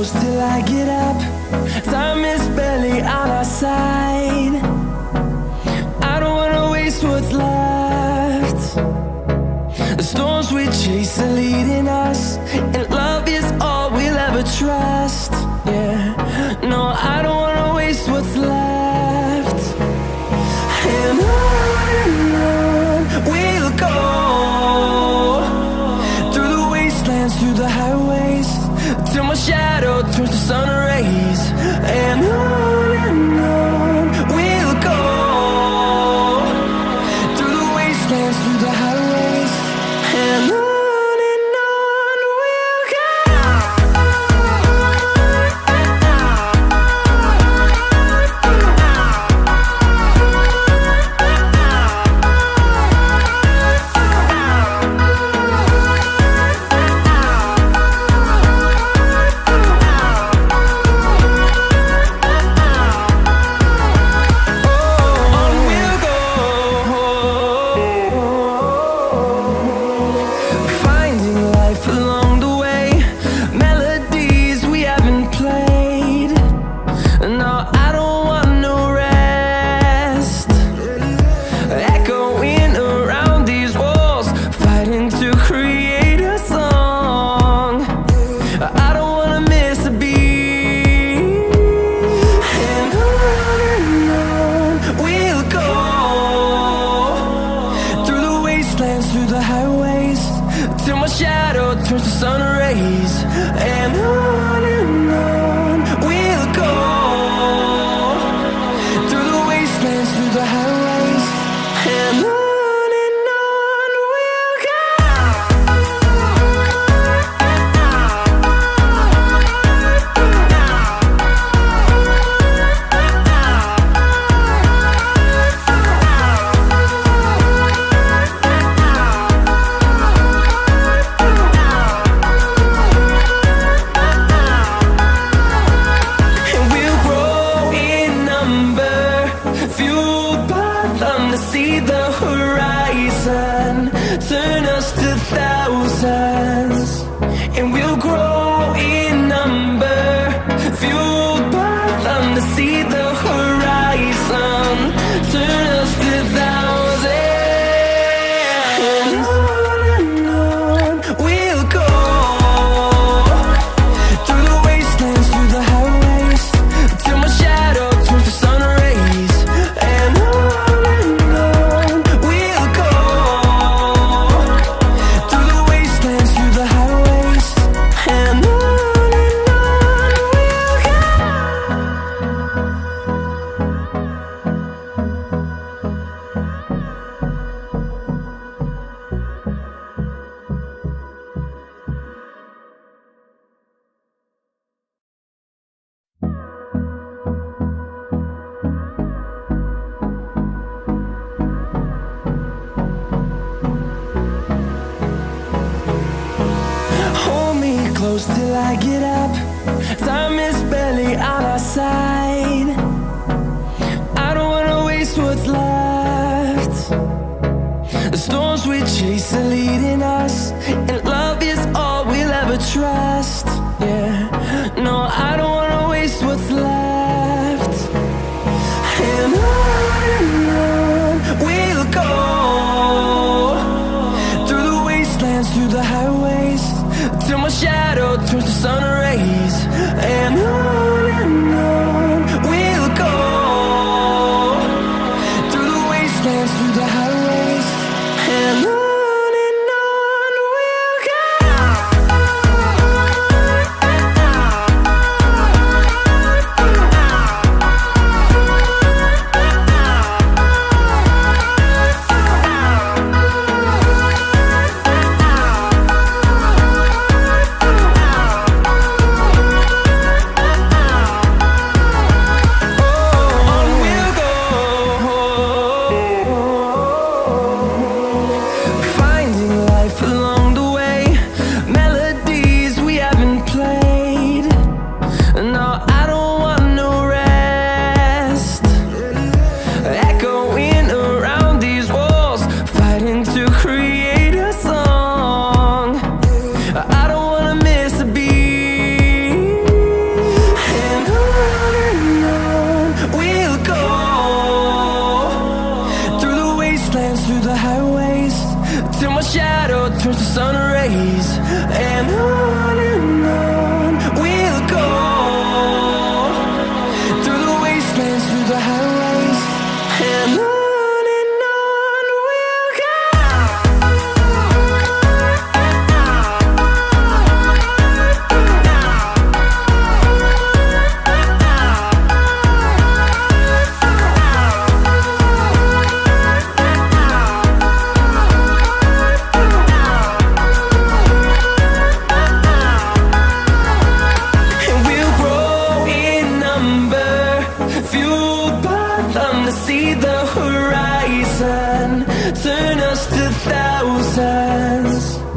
close till I get up. Time is barely on our side. I don't wanna waste what's left. The storms we chase are leading us, and love is all we'll ever trust. Yeah, no, I don't wanna waste what's left. And on we'll go, through the wastelands, through the highways, till my shadow turns to sun rays. And on we'll go, through the wastelands, through the highways, and on we'll go. Through the highways, till my shadow turns to sun rays. And on we'll go, through the wastelands, through the highways, and on we'll go. See the horizon, turn us to thousands, and we'll grow in number, fueled by them to see the horizon, turn us to thousands. And on we'll go, through the wastelands, through the highways, till my shadow turns to sun rays. And close till I get up. Time is barely on our side. I don't wanna waste what's left. The storms we chase are leading us, and love is all we'll ever trust. Yeah, no, I don't wanna waste what's left. And on we'll go, through the wastelands, through the highways, till my shadow turns to sun rays. And on we'll go, through the wastelands, through the highways, and on fueled by them to see the horizon, turn us to thousands.